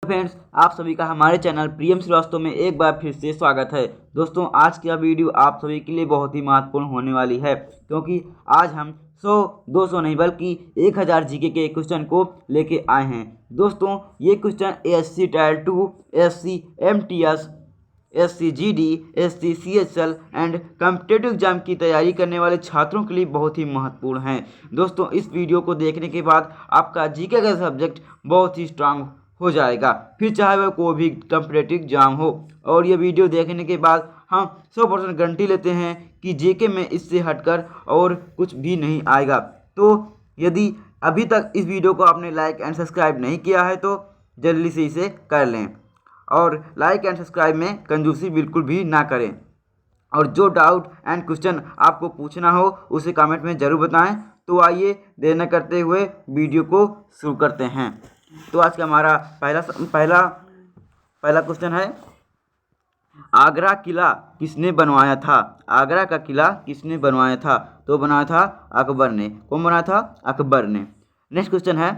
Friends, आप सभी का हमारे चैनल प्रियम श्रीवास्तव में एक बार फिर से स्वागत है। दोस्तों, आज की यह वीडियो आप सभी के लिए बहुत ही महत्वपूर्ण होने वाली है, क्योंकि आज हम 100-200 नहीं बल्कि 1000 जीके के क्वेश्चन को लेके आए हैं। दोस्तों, ये question SC tyre 2, SC MTS, SC GD, SC CHL and competitive exam की तैयारी करने वाले छात्रों के लिए बहुत ही महत्वपूर्ण हैं। दोस्तों, इस वीडियो को देखने के बाद आपका जीके का सब्जेक्ट बहुत ही स्ट्रांग हो जाएगा, फिर चाहे वह कोई भी कॉम्पिटिटिव एग्जाम हो। और ये वीडियो देखने के बाद हम 100% गारंटी लेते हैं कि जीके में इससे हटकर और कुछ भी नहीं आएगा। तो यदि अभी तक इस वीडियो को आपने लाइक एंड सब्सक्राइब नहीं किया है तो जल्दी से इसे कर लें, और लाइक एंड सब्सक्राइब में कंजूसी बिल्कुल भी ना करें। और जो डाउट एंड क्वेश्चन आपको पूछना हो उसे कमेंट में ज़रूर बताएं। तो आइए देर न करते हुए वीडियो को शुरू करते हैं। तो आज का हमारा पहला क्वेश्चन है, आगरा किला किसने बनवाया था? आगरा का किला किसने बनवाया था? तो बनाया था अकबर ने। कौन बनाया था? अकबर ने। नेक्स्ट क्वेश्चन है,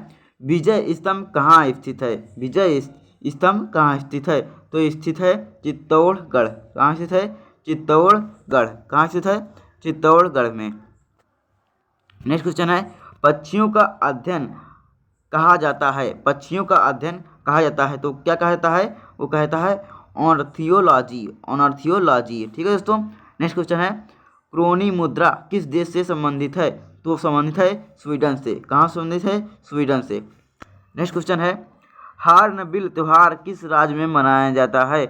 विजय स्तंभ कहाँ स्थित है? विजय स्तंभ कहाँ स्थित है? तो स्थित है चित्तौड़गढ़। कहाँ स्थित है? चित्तौड़गढ़। कहाँ स्थित है? चित्तौड़गढ़ में। नेक्स्ट क्वेश्चन है, पक्षियों का अध्ययन कहा जाता है? पक्षियों का अध्ययन कहा जाता है तो क्या कहा जाता है? वो कहता है ऑर्निथोलॉजी। ऑर्निथोलॉजी, ठीक है दोस्तों। नेक्स्ट क्वेश्चन है, क्रोनी मुद्रा किस देश से संबंधित है? तो संबंधित है स्वीडन से। कहाँ संबंधित है? स्वीडन से। नेक्स्ट क्वेश्चन है, हार्नबिल त्यौहार किस राज्य में मनाया जाता है?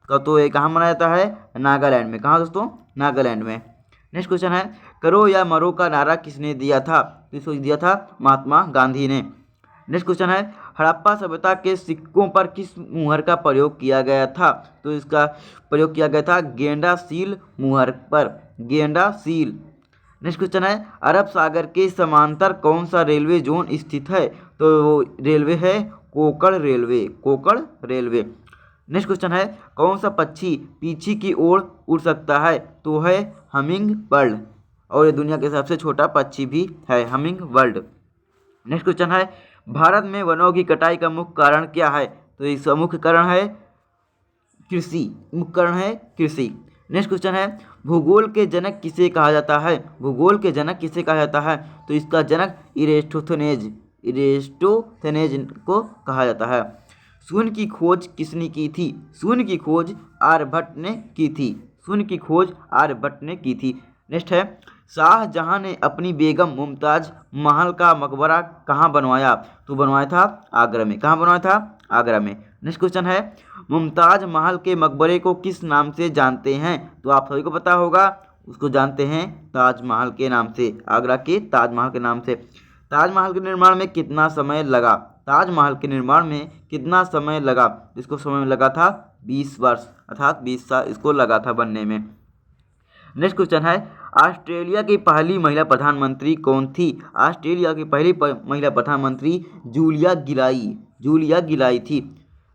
तो ये कहाँ मनाया जाता है? नागालैंड में। कहाँ दोस्तों? नागालैंड में। नेक्स्ट क्वेश्चन है, करो या मरो का नारा किसने दिया था? किसको दिया था? महात्मा गांधी ने। नेक्स्ट क्वेश्चन है, हड़प्पा सभ्यता के सिक्कों पर किस मुहर का प्रयोग किया गया था? तो इसका प्रयोग किया गया था गेंडा सील मुहर पर। गेंडा सील। नेक्स्ट क्वेश्चन है, अरब सागर के समांतर कौन सा रेलवे जोन स्थित है? तो वो रेलवे है Konkan railway. Konkan railway. Next question है, कौन सा पक्षी पीछे की ओर उड़ सकता है? तो है हमिंग बर्ड, और ये दुनिया के सबसे छोटा पक्षी भी है, हमिंग बर्ड। नेक्स्ट क्वेश्चन है, भारत में वनों की कटाई का मुख्य कारण क्या है? तो इसका मुख्य कारण है कृषि। मुख्य कारण है कृषि। नेक्स्ट क्वेश्चन है, भूगोल के जनक किसे कहा जाता है? भूगोल के जनक किसे कहा जाता है? तो इसका जनक इरेस्टोथेनेज को कहा जाता है। शून्य की खोज किसने की थी? शून्य की खोज आर्यभट्ट ने की थी। शून्य की खोज आर्यभट्ट ने की थी। नेक्स्ट है, शाहजहां ने अपनी बेगम मुमताज महल का मकबरा कहाँ बनवाया? तो बनवाया था आगरा में। कहाँ बनवाया था? आगरा में। नेक्स्ट क्वेश्चन है, मुमताज महल के मकबरे को किस नाम से जानते हैं? तो आप सभी को पता होगा, उसको जानते हैं ताजमहल के नाम से। आगरा के ताजमहल के नाम से। ताजमहल के निर्माण में कितना समय लगा? ताजमहल के निर्माण में कितना समय लगा? इसको समय लगा था 20 वर्ष, अर्थात 20 साल इसको लगा था बनने में। नेक्स्ट क्वेश्चन है, ऑस्ट्रेलिया की पहली महिला प्रधानमंत्री कौन थी? ऑस्ट्रेलिया की पहली महिला प्रधानमंत्री जूलिया गिलाई थी।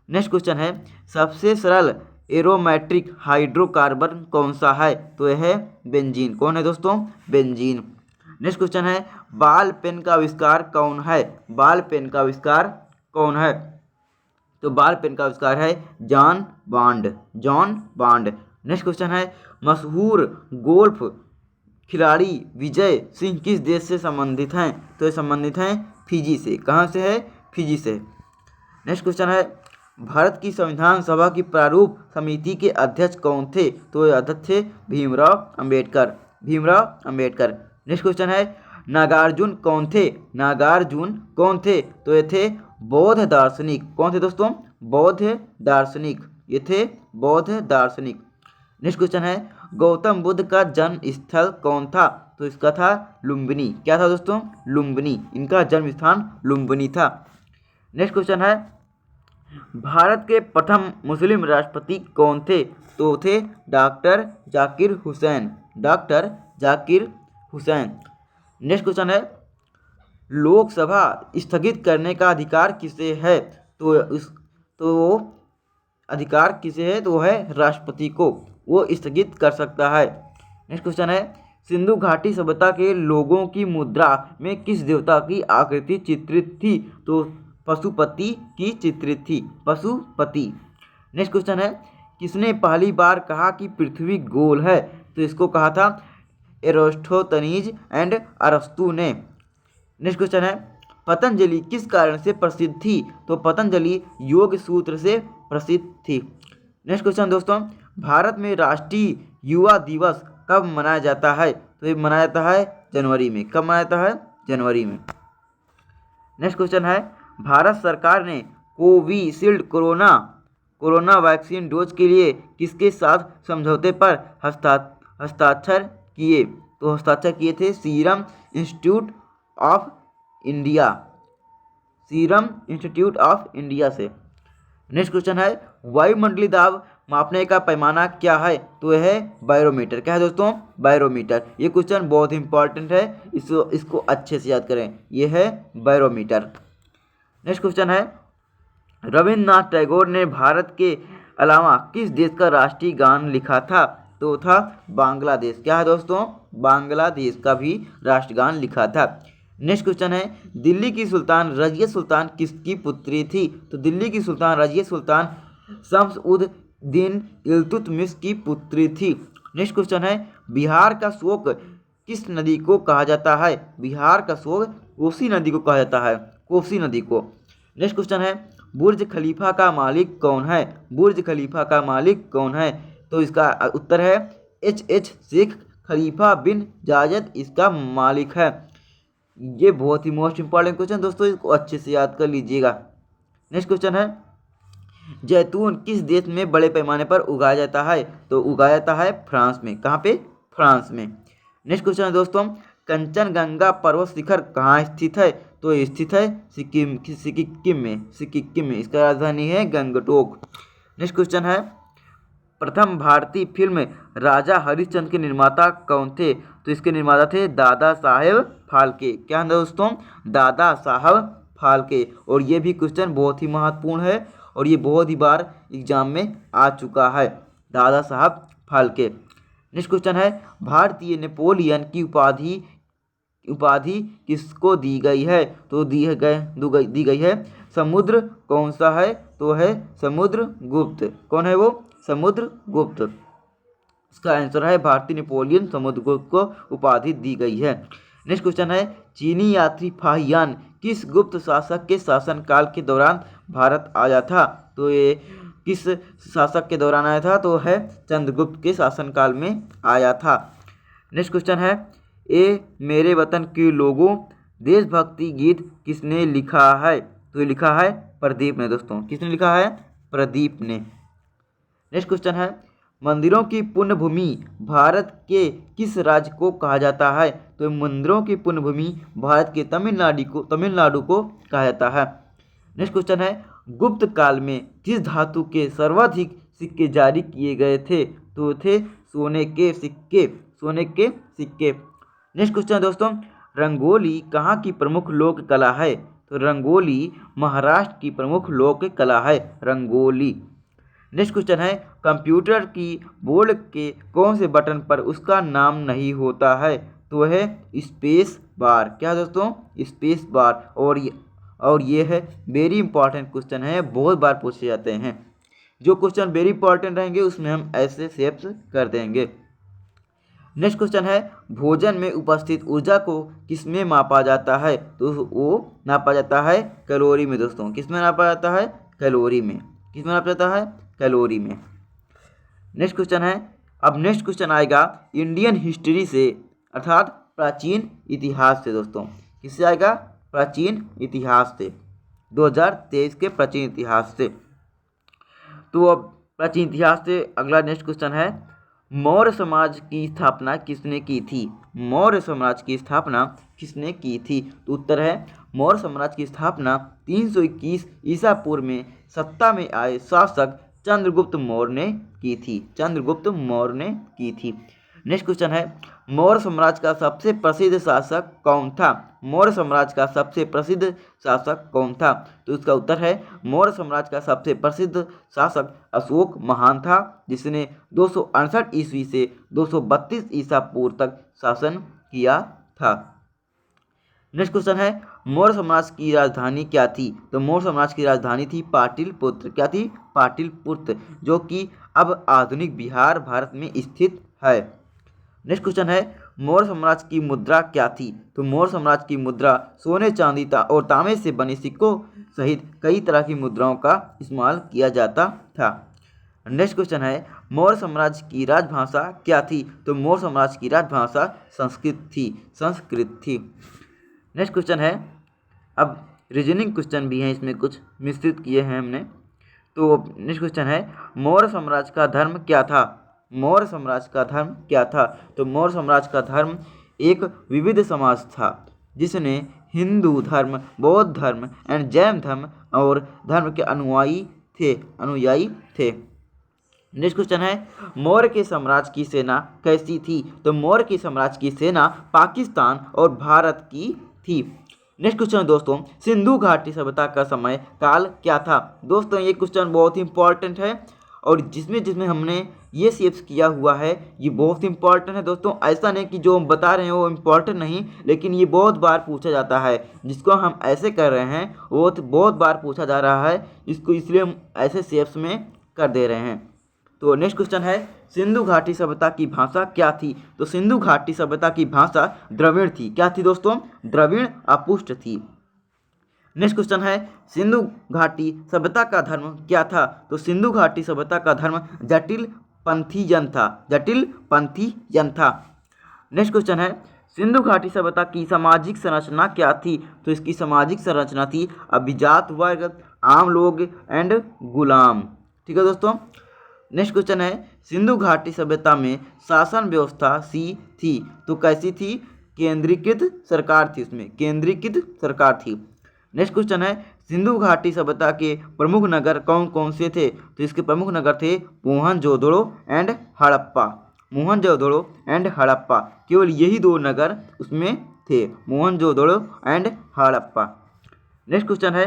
नेक्स्ट क्वेश्चन है, सबसे सरल एरोमेट्रिक हाइड्रोकार्बन कौन सा है? तो यह है बेंजीन। कौन है दोस्तों? बेंजीन। नेक्स्ट क्वेश्चन है, बॉल पेन का आविष्कार कौन है? बॉल पेन का आविष्कार कौन है? तो बॉल पेन का आविष्कार है जॉन बॉन्ड। नेक्स्ट क्वेश्चन है, मशहूर गोल्फ खिलाड़ी विजय सिंह किस देश से संबंधित हैं? तो ये संबंधित हैं फिजी से। कहाँ से है? फिजी से। नेक्स्ट क्वेश्चन है, भारत की संविधान सभा की प्रारूप समिति के अध्यक्ष कौन थे? तो ये अध्यक्ष थे भीमराव अंबेडकर। नेक्स्ट क्वेश्चन है, नागार्जुन कौन थे? तो ये थे बौद्ध दार्शनिक। कौन थे दोस्तों? बौद्ध दार्शनिक। ये थे बौद्ध दार्शनिक। नेक्स्ट क्वेश्चन है, गौतम बुद्ध का जन्म स्थल कौन था? तो इसका था लुम्बिनी। क्या था दोस्तों? लुम्बिनी। इनका जन्म स्थान लुम्बिनी था। नेक्स्ट क्वेश्चन है, भारत के प्रथम मुस्लिम राष्ट्रपति कौन थे? तो थे doctor Zakir Hussain. Next question है, लोकसभा स्थगित करने का अधिकार किसे है? तो अधिकार किसे है? तो वो है राष्ट्रपति को, वो स्थगित कर सकता है। नेक्स्ट क्वेश्चन है, सिंधु घाटी सभ्यता के लोगों की मुद्रा में किस देवता की आकृति चित्रित थी? तो पशुपति की चित्रित थी, पशुपति। नेक्स्ट क्वेश्चन है, किसने पहली बार कहा कि पृथ्वी गोल है? तो इसको कहा था एरोस्टोथनीज एंड अरस्तु ने। नेक्स्ट क्वेश्चन है, पतंजलि किस कारण से प्रसिद्ध थी? तो पतंजलि योग सूत्र से प्रसिद्ध थी। नेक्स्ट क्वेश्चन दोस्तों, भारत में राष्ट्रीय युवा दिवस कब मनाया जाता है? तो ये मनाया जाता है जनवरी में। कब मनाया जाता है? जनवरी में। नेक्स्ट क्वेश्चन है, भारत सरकार ने कोविशील्ड कोरोना वैक्सीन डोज के लिए किसके साथ समझौते पर हस्ताक्षर किए? तो हस्ताक्षर किए थे सीरम इंस्टीट्यूट ऑफ इंडिया से। नेक्स्ट क्वेश्चन है, वायुमंडलीय दाब मापने का पैमाना क्या है? तो यह है बैरोमीटर। क्या है दोस्तों? बैरोमीटर। ये क्वेश्चन बहुत इंपॉर्टेंट है, इसको अच्छे से याद करें। ये है बैरोमीटर। नेक्स्ट क्वेश्चन है, रविन्द्रनाथ टैगोर ने भारत के अलावा किस देश का राष्ट्रीय गान लिखा था? तो था बांग्लादेश। क्या है दोस्तों? बांग्लादेश का भी राष्ट्रगान लिखा था। नेक्स्ट क्वेश्चन है, दिल्ली की सुल्तान रजिया सुल्तान किसकी पुत्री थी? तो दिल्ली की सुल्तान रजिया सुल्तान शम्स-उद-दीन इल्तुतमिश की पुत्री थी। नेक्स्ट क्वेश्चन है, बिहार का शोक किस नदी को कहा जाता है? बिहार का शोक कोसी नदी को कहा जाता है, कोसी नदी को। नेक्स्ट क्वेश्चन है, बुर्ज खलीफा का मालिक कौन है? बुर्ज खलीफा का मालिक कौन है? तो इसका उत्तर है एच शेख खलीफा बिन जायद इसका मालिक है। ये बहुत ही मोस्ट इंपॉर्टेंट क्वेश्चन दोस्तों, इसको अच्छे से याद कर लीजिएगा। नेक्स्ट क्वेश्चन है, जैतून किस देश में बड़े पैमाने पर उगाया जाता है? तो उगाया जाता है फ्रांस में। कहाँ पे? फ्रांस में। नेक्स्ट क्वेश्चन है दोस्तों, कंचनजंगा पर्वत शिखर कहाँ स्थित है? तो ये स्थित है सिक्किम में। इसका राजधानी है गंगटोक। नेक्स्ट क्वेश्चन है, प्रथम भारतीय फिल्म राजा हरिश्चंद्र के निर्माता कौन थे? तो इसके निर्माता थे दादा साहेब फाल्के। क्या है दोस्तों? दादा साहब फाल्के। और ये भी क्वेश्चन बहुत ही महत्वपूर्ण है और ये बहुत ही बार एग्जाम में आ चुका है, दादा साहब फाल्के। नेक्स्ट क्वेश्चन है, भारतीय नेपोलियन की उपाधि किसको दी गई है? तो दी गई है समुद्र कौन सा है? तो है समुद्रगुप्त। कौन है वो? समुद्रगुप्त। इसका आंसर है भारतीय नेपोलियन समुद्रगुप्त को उपाधि दी गई है। नेक्स्ट क्वेश्चन है, चीनी यात्री फाहियान किस गुप्त शासक के शासनकाल के दौरान भारत आया था? तो ये किस शासक के दौरान आया था? तो है चंद्रगुप्त के शासनकाल में आया था। नेक्स्ट क्वेश्चन है, ए मेरे वतन के लोगों देशभक्ति गीत किसने लिखा है? तो ये लिखा है प्रदीप ने दोस्तों। किसने लिखा है? प्रदीप ने। नेक्स्ट क्वेश्चन है, मंदिरों की पुण्य भूमि भारत के किस राज्य को कहा जाता है? तो मंदिरों की पुण्य भूमि भारत के तमिलनाडु को कहा जाता है। नेक्स्ट क्वेश्चन है, गुप्त काल में किस धातु के सर्वाधिक सिक्के जारी किए गए थे? तो थे सोने के सिक्के। नेक्स्ट क्वेश्चन दोस्तों, रंगोली कहाँ की प्रमुख लोक कला है? तो रंगोली महाराष्ट्र की प्रमुख लोक कला है, रंगोली। नेक्स्ट क्वेश्चन है, कंप्यूटर की बोर्ड के कौन से बटन पर उसका नाम नहीं होता है? तो है स्पेस बार। क्या दोस्तों? Space bar. और ये है वेरी इंपॉर्टेंट क्वेश्चन है, बहुत बार पूछे जाते हैं। जो क्वेश्चन वेरी इंपॉर्टेंट रहेंगे उसमें हम ऐसे शेप्स कर देंगे। नेक्स्ट क्वेश्चन है, भोजन में उपस्थित ऊर्जा को किसमें मापा जाता है? तो वो नापा जाता है कैलोरी में दोस्तों। किसमें नापा जाता है? कैलोरी में। किसमें नापा जाता है? कैलोरी में। नेक्स्ट क्वेश्चन है, अब नेक्स्ट क्वेश्चन आएगा इंडियन हिस्ट्री से, अर्थात प्राचीन इतिहास से दोस्तों। किससे आएगा? प्राचीन इतिहास से, 2023 के प्राचीन इतिहास से। तो अब प्राचीन इतिहास से अगला नेक्स्ट क्वेश्चन है, मौर्य समाज की स्थापना किसने की थी? मौर्य साम्राज्य की स्थापना किसने की थी? तो उत्तर है मौर्य साम्राज्य की स्थापना 321 ईसा पूर्व में सत्ता में आए शासक चंद्रगुप्त मौर्य ने की थी। चंद्रगुप्त मौर्य ने की थी। नेक्स्ट क्वेश्चन है, मौर्य साम्राज्य का सबसे प्रसिद्ध शासक कौन था? मौर्य साम्राज्य का सबसे प्रसिद्ध शासक कौन था? तो इसका उत्तर है मौर्य साम्राज्य का सबसे प्रसिद्ध शासक अशोक महान था, जिसने 268 ईस्वी से 232 ईसा पूर्व तक शासन किया था। नेक्स्ट क्वेश्चन है, मौर्य साम्राज्य की राजधानी क्या थी? तो मौर्य साम्राज्य की राजधानी थी पाटलिपुत्र। क्या थी? पाटलिपुत्र, जो कि अब आधुनिक बिहार भारत में स्थित है। नेक्स्ट क्वेश्चन है, मौर्य साम्राज्य की मुद्रा क्या थी? तो मौर्य साम्राज्य की मुद्रा सोने, चांदी और तांबे से बने सिक्कों सहित कई तरह की मुद्राओं का इस्तेमाल किया जाता था। नेक्स्ट क्वेश्चन है, मौर्य साम्राज्य की राजभाषा क्या थी? तो मौर्य साम्राज्य की राजभाषा संस्कृत थी। नेक्स्ट क्वेश्चन है, अब रीजनिंग क्वेश्चन भी हैं, इसमें कुछ मिश्रित किए हैं हमने। तो नेक्स्ट क्वेश्चन है, मौर्य साम्राज्य का धर्म क्या था? मौर्य साम्राज्य का धर्म क्या था? तो मौर्य साम्राज्य का धर्म एक विविध समाज था, जिसने हिंदू धर्म, बौद्ध धर्म एंड जैन धर्म और धर्म के अनुयायी थे। नेक्स्ट क्वेश्चन है, मौर्य के साम्राज्य की सेना कैसी थी? तो मौर्य के साम्राज्य की सेना पाकिस्तान और भारत की थी। नेक्स्ट क्वेश्चन दोस्तों, सिंधु घाटी सभ्यता का समय काल क्या था? दोस्तों ये क्वेश्चन बहुत ही इंपॉर्टेंट है, और जिसमें हमने ये शेप्स किया हुआ है ये बहुत इंपॉर्टेंट है दोस्तों। ऐसा नहीं कि जो हम बता रहे हैं वो इंपॉर्टेंट नहीं, लेकिन ये बहुत बार पूछा जाता है। जिसको हम ऐसे कर रहे हैं वो तो बहुत बार पूछा जा रहा है, इसको इसलिए हम ऐसे शेप्स में कर दे रहे हैं। तो नेक्स्ट क्वेश्चन है, सिंधु घाटी सभ्यता की भाषा क्या थी? तो सिंधु घाटी सभ्यता की भाषा द्रविड़ थी। क्या थी दोस्तों? द्रविड़ अपुष्ट थी। नेक्स्ट क्वेश्चन है, सिंधु घाटी सभ्यता का धर्म क्या था? तो सिंधु घाटी सभ्यता का धर्म जटिल पंथीजन था। जटिल पंथीजन था। नेक्स्ट क्वेश्चन है, सिंधु घाटी सभ्यता की सामाजिक संरचना क्या थी? तो इसकी सामाजिक संरचना थी अभिजात वर्ग, आम लोग एंड गुलाम। ठीक है दोस्तों। नेक्स्ट क्वेश्चन है, सिंधु घाटी सभ्यता में शासन व्यवस्था सी थी। तो कैसी थी? केंद्रीकृत सरकार थी, उसमें केंद्रीकृत सरकार थी। नेक्स्ट क्वेश्चन है, सिंधु घाटी सभ्यता के प्रमुख नगर कौन कौन से थे? तो इसके प्रमुख नगर थे मोहनजोदड़ो एंड हड़प्पा। मोहनजोदड़ो एंड हड़प्पा, केवल यही दो नगर उसमें थे, Mohenjodaro and Harappa. Next question है,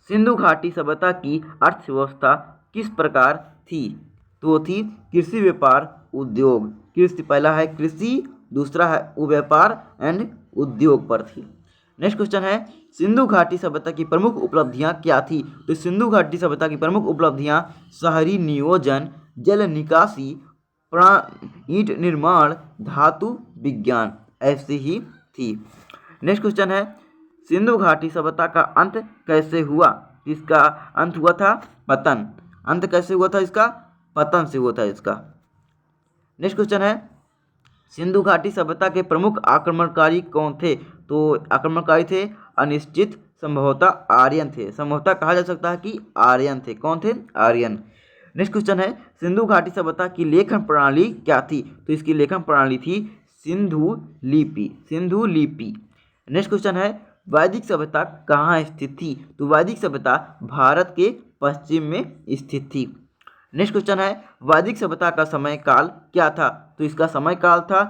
सिंधु घाटी सभ्यता की अर्थव्यवस्था किस प्रकार थी? तो वो थी कृषि, व्यापार, उद्योग। कृषि पहला है कृषि, दूसरा है व्यापार एंड उद्योग पर थी। नेक्स्ट क्वेश्चन है, सिंधु घाटी सभ्यता की प्रमुख उपलब्धियां क्या थी? तो सिंधु घाटी सभ्यता की प्रमुख उपलब्धियां शहरी नियोजन, जल निकासी, ईंट निर्माण, धातु विज्ञान ऐसी ही थी। नेक्स्ट क्वेश्चन है, सिंधु घाटी सभ्यता का अंत कैसे हुआ? इसका अंत हुआ था पतन। अंत कैसे हुआ था इसका? पतन से हुआ था इसका। नेक्स्ट क्वेश्चन है, सिंधु घाटी सभ्यता के प्रमुख आक्रमणकारी कौन थे? तो आक्रमणकारी थे अनिश्चित, संभवतः आर्यन थे। संभवतः कहा जा सकता है कि आर्यन थे। कौन थे? आर्यन। नेक्स्ट क्वेश्चन है, सिंधु घाटी सभ्यता की लेखन प्रणाली क्या थी? तो इसकी लेखन प्रणाली थी सिंधु लिपि। सिंधु लिपि। नेक्स्ट क्वेश्चन है, वैदिक सभ्यता कहाँ स्थित थी? तो वैदिक सभ्यता भारत के पश्चिम में स्थित थी। नेक्स्ट क्वेश्चन है, वैदिक सभ्यता का समय काल क्या था? तो इसका समय काल था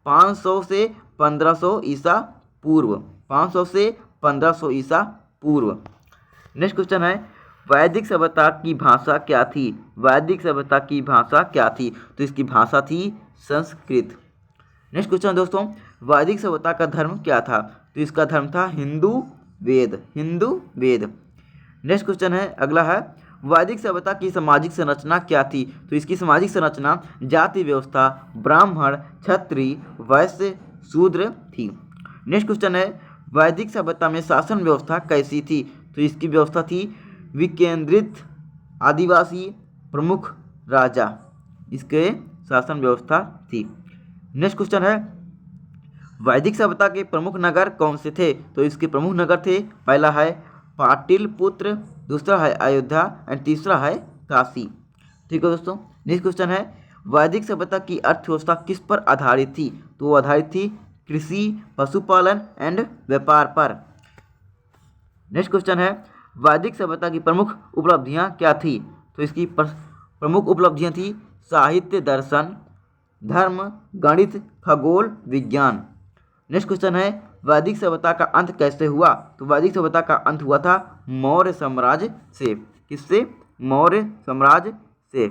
500 से 1500 ईसा पूर्व। 500 से 1500 ईसा पूर्व। नेक्स्ट क्वेश्चन है, वैदिक सभ्यता की भाषा क्या थी? वैदिक सभ्यता की भाषा क्या थी? तो इसकी भाषा थी संस्कृत। नेक्स्ट क्वेश्चन दोस्तों, वैदिक सभ्यता का धर्म क्या था? तो इसका धर्म था हिंदू वेद। हिंदू वेद। नेक्स्ट क्वेश्चन है, अगला है, वैदिक सभ्यता की सामाजिक संरचना क्या थी? तो इसकी सामाजिक संरचना जाति व्यवस्था, ब्राह्मण, क्षत्रिय, वैश्य, शूद्र थी। नेक्स्ट क्वेश्चन है, वैदिक सभ्यता में शासन व्यवस्था कैसी थी? तो इसकी व्यवस्था थी विकेंद्रित, आदिवासी, प्रमुख राजा, इसके शासन व्यवस्था थी। नेक्स्ट क्वेश्चन है, वैदिक सभ्यता के प्रमुख नगर कौन से थे? तो इसके प्रमुख नगर थे, पहला है पाटलिपुत्र, दूसरा है अयोध्या एंड तीसरा है काशी। ठीक है दोस्तों। नेक्स्ट क्वेश्चन है, वैदिक सभ्यता की अर्थव्यवस्था किस पर आधारित थी? तो वो आधारित थी कृषि, पशुपालन एंड व्यापार पर। नेक्स्ट क्वेश्चन है, वैदिक सभ्यता की प्रमुख उपलब्धियां क्या थी? तो इसकी प्रमुख उपलब्धियां थी साहित्य, दर्शन, धर्म, गणित, खगोल, विज्ञान। नेक्स्ट क्वेश्चन है, वैदिक सभ्यता का अंत कैसे हुआ? तो वैदिक सभ्यता का अंत हुआ था मौर्य साम्राज्य से। किससे? मौर्य साम्राज्य से।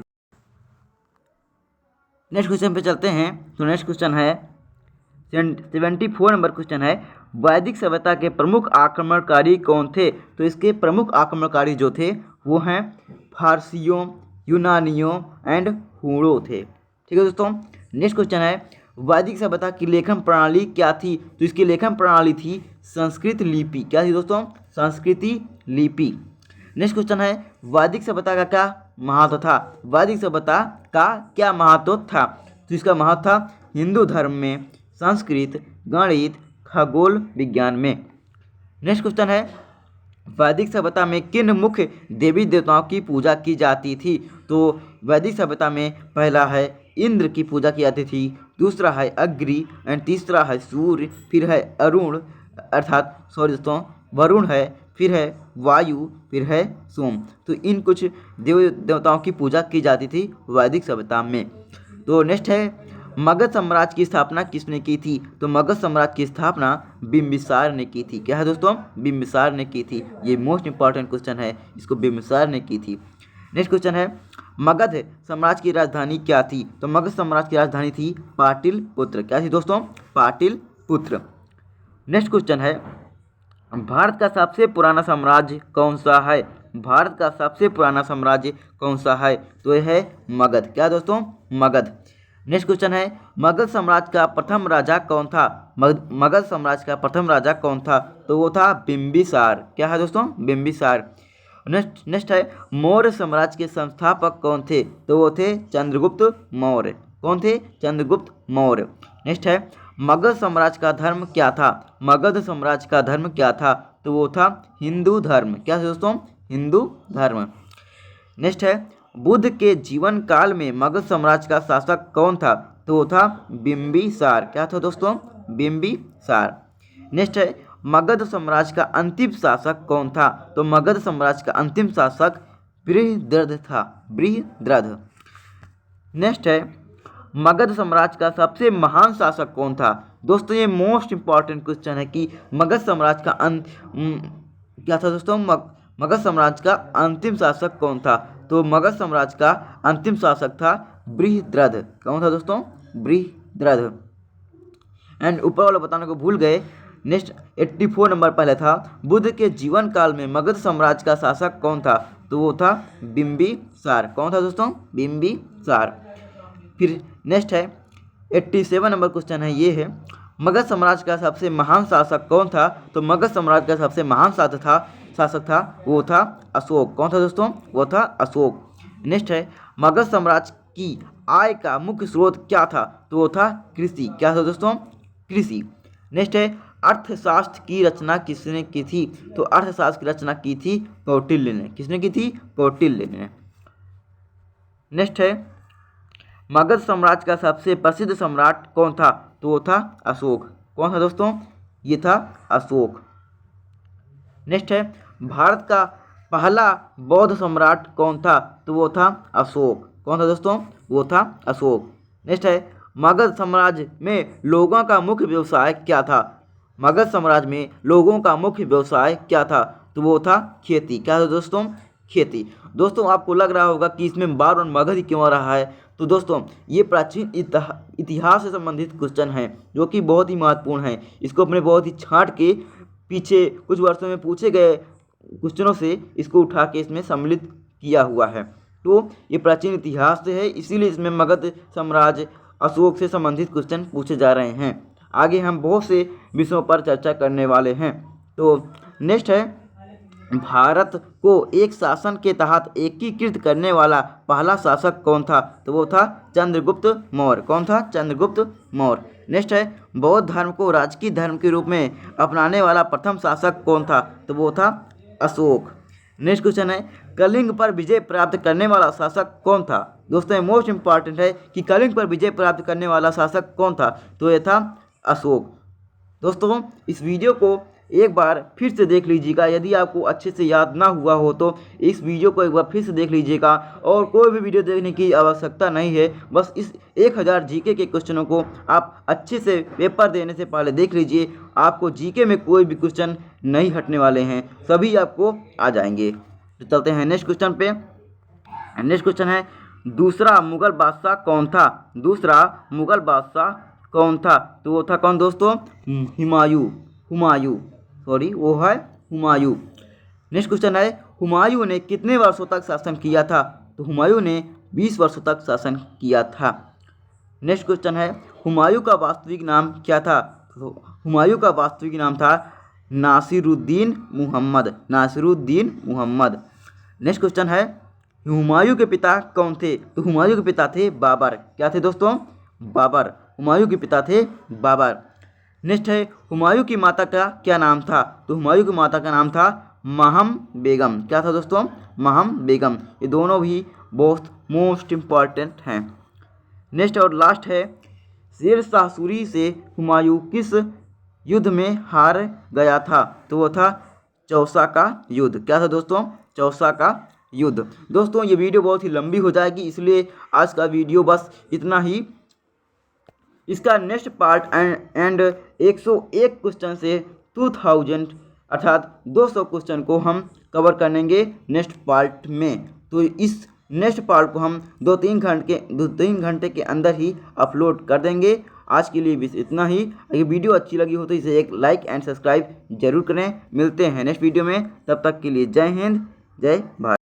नेक्स्ट क्वेश्चन पे चलते हैं। तो नेक्स्ट क्वेश्चन है 74 नंबर क्वेश्चन है, वैदिक सभ्यता के प्रमुख आक्रमणकारी कौन थे? तो इसके प्रमुख आक्रमणकारी जो थे वो हैं फारसियों, यूनानियों एंड हूणों थे। ठीक है दोस्तों। नेक्स्ट क्वेश्चन है वैदिक सभ्यता की लेखन प्रणाली क्या थी? तो इसकी लेखन प्रणाली थी संस्कृत लिपि। क्या थी दोस्तों? संस्कृति लिपि। नेक्स्ट क्वेश्चन है वैदिक सभ्यता का क्या महत्व था? वैदिक सभ्यता का क्या महत्व था? तो इसका महत्व था हिंदू धर्म में, संस्कृत, गणित, खगोल विज्ञान में। नेक्स्ट क्वेश्चन है वैदिक सभ्यता में किन मुख्य देवी देवताओं की पूजा की जाती थी? तो वैदिक सभ्यता में पहला है इंद्र की पूजा की जाती थी, दूसरा है अग्नि एंड तीसरा है सूर्य, फिर है अरुण अर्थात सॉरी दोस्तों वरुण है, फिर है वायु, फिर है सोम। तो इन कुछ देवी देवताओं की पूजा की जाती थी वैदिक सभ्यता में। तो नेक्स्ट है मगध साम्राज्य की स्थापना किसने की थी? तो मगध साम्राज्य की स्थापना बिंबिसार ने की थी। क्या है दोस्तों? बिंबिसार ने की थी। ये मोस्ट इंपॉर्टेंट क्वेश्चन है, इसको बिंबिसार ने की थी। नेक्स्ट क्वेश्चन है मगध साम्राज्य की राजधानी क्या थी? तो मगध साम्राज्य की राजधानी थी पाटलिपुत्र। क्या थी दोस्तों? पाटलिपुत्र। नेक्स्ट क्वेश्चन है भारत का सबसे पुराना साम्राज्य कौन सा है? भारत का सबसे पुराना साम्राज्य कौन सा है? तो यह है मगध। क्या दोस्तों? मगध। नेक्स्ट क्वेश्चन है मगध साम्राज्य का प्रथम राजा कौन था? मगध साम्राज्य का प्रथम राजा कौन था? तो वो था बिंबिसार। क्या है दोस्तों? बिंबिसार। नेक्स्ट है मौर्य साम्राज्य के संस्थापक कौन थे? तो वो थे चंद्रगुप्त मौर्य। कौन थे? चंद्रगुप्त मौर्य। नेक्स्ट है मगध साम्राज्य का धर्म क्या था? मगध साम्राज्य का धर्म क्या था? तो वो था हिंदू धर्म। क्या है दोस्तों? हिंदू धर्म। नेक्स्ट है बुद्ध के जीवन काल में मगध साम्राज्य का शासक कौन था? तो वो था बिंबिसार। क्या था दोस्तों? बिंबिसार। नेक्स्ट है मगध साम्राज्य का अंतिम शासक कौन था? तो मगध साम्राज्य का अंतिम शासक बृहद्रथ था। बृहद्रथ। नेक्स्ट है मगध साम्राज्य का सबसे महान शासक कौन था? दोस्तों ये मोस्ट इंपॉर्टेंट क्वेश्चन है कि मगध साम्राज्य का क्या था दोस्तों? मगध साम्राज्य का अंतिम शासक कौन था? तो मगध साम्राज्य का अंतिम शासक था बृहद्रथ। कौन था दोस्तों? बृहद्रथ। एंड ऊपर वाला बताने को भूल गए। नेक्स्ट 84 नंबर पहले था बुद्ध के जीवन काल में मगध साम्राज्य का शासक कौन था? तो वो था बिंबिसार। कौन था दोस्तों? बिंबिसार। फिर नेक्स्ट है 87 नंबर क्वेश्चन है, ये है मगध साम्राज्य का सबसे महान शासक कौन था? तो मगध साम्राज्य का सबसे महान शासक था वो था अशोक। कौन था दोस्तों? वो था अशोक। नेक्स्ट है मगध साम्राज्य की आय का मुख्य स्रोत क्या था? तो वो था कृषि। क्या था दोस्तों? कृषि। नेक्स्ट है अर्थशास्त्र की रचना किसने की थी? तो अर्थशास्त्र की रचना की थी कौटिल्य ने। किसने की थी? कौटिल्य ने। नेक्स्ट है मगध साम्राज्य का सबसे प्रसिद्ध सम्राट कौन था? तो वो था अशोक। कौन था दोस्तों? ये था अशोक। नेक्स्ट है भारत का पहला बौद्ध सम्राट कौन था? तो वो था अशोक। कौन था दोस्तों? वो था अशोक। नेक्स्ट है मगध साम्राज्य में लोगों का मुख्य व्यवसाय क्या था? मगध साम्राज्य में लोगों का मुख्य व्यवसाय क्या था? तो वो था खेती। क्या था दोस्तों? खेती। दोस्तों आपको लग रहा होगा कि इसमें बार बार मगध ही क्यों आ रहा है? तो दोस्तों ये प्राचीन इतिहास से संबंधित क्वेश्चन है जो कि बहुत ही महत्वपूर्ण है। इसको अपने बहुत ही छांट के पीछे कुछ वर्षों में पूछे गए क्वेश्चनों से इसको उठा के इसमें सम्मिलित किया हुआ है। तो ये प्राचीन इतिहास से है, इसीलिए इसमें मगध साम्राज्य अशोक से संबंधित क्वेश्चन पूछे जा रहे हैं। आगे हम बहुत से विषयों पर चर्चा करने वाले हैं। तो नेक्स्ट है भारत को एक शासन के तहत एकीकृत करने वाला पहला शासक कौन था? तो वो था चंद्रगुप्त मौर्य। कौन था? चंद्रगुप्त मौर्य। नेक्स्ट है बौद्ध धर्म को राजकीय धर्म के रूप में अपनाने वाला प्रथम शासक कौन था? तो वो था अशोक। नेक्स्ट क्वेश्चन है कलिंग पर विजय प्राप्त करने वाला शासक कौन था? दोस्तों मोस्ट इंपॉर्टेंट है कि कलिंग पर विजय प्राप्त करने वाला शासक कौन था? तो ये था अशोक। दोस्तों इस वीडियो को एक बार फिर से देख लीजिएगा, यदि आपको अच्छे से याद ना हुआ हो तो इस वीडियो को एक बार फिर से देख लीजिएगा। और कोई भी वीडियो देखने की आवश्यकता नहीं है, बस इस 1000 जीके के क्वेश्चनों को आप अच्छे से पेपर देने से पहले देख लीजिए। आपको जीके में कोई भी क्वेश्चन नहीं हटने वाले हैं, सभी आपको आ जाएंगे। तो चलते हैं नेक्स्ट क्वेश्चन पे। नेक्स्ट क्वेश्चन है दूसरा मुगल बादशाह कौन था? दूसरा मुगल बादशाह कौन था? तो वो था कौन दोस्तों? हुमायूं। हुमायूं, सॉरी वो है हुमायूं। नेक्स्ट क्वेश्चन है हुमायूं ने कितने वर्षों तक शासन किया था? तो हुमायूं ने 20 वर्षों तक शासन किया था। नेक्स्ट क्वेश्चन है हुमायूं का वास्तविक नाम क्या था? तो हुमायूं का वास्तविक नाम था नासिरुद्दीन मुहम्मद, नासिरुद्दीन मुहम्मद। नेक्स्ट क्वेश्चन है हुमायूं के पिता कौन थे? तो हुमायूं के पिता थे बाबर। क्या थे दोस्तों? बाबर। हुमायूं के पिता थे बाबर। नेक्स्ट है हुमायूं की माता का क्या नाम था? तो हुमायूं की माता का नाम था महम बेगम। क्या था दोस्तों? महम बेगम। ये दोनों भी बहुत मोस्ट इम्पॉर्टेंट हैं। नेक्स्ट और लास्ट है शेर शाह सूरी से हुमायूं किस युद्ध में हार गया था? तो वो था चौसा का युद्ध। क्या था दोस्तों? चौसा का युद्ध। दोस्तों ये वीडियो बहुत ही लंबी हो जाएगी, इसलिए आज का वीडियो बस इतना ही। इसका नेक्स्ट पार्ट एंड 101 क्वेश्चन से 2000 अर्थात 200 क्वेश्चन को हम कवर करेंगे नेक्स्ट पार्ट में। तो इस नेक्स्ट पार्ट को हम 2-3 घंटे के अंदर ही अपलोड कर देंगे। आज के लिए बस इतना ही। अगर वीडियो अच्छी लगी हो तो इसे एक लाइक एंड सब्सक्राइब जरूर करें। मिलते हैं नेक्स्ट वीडियो में, तब तक के लिए जय हिंद, जय भारत।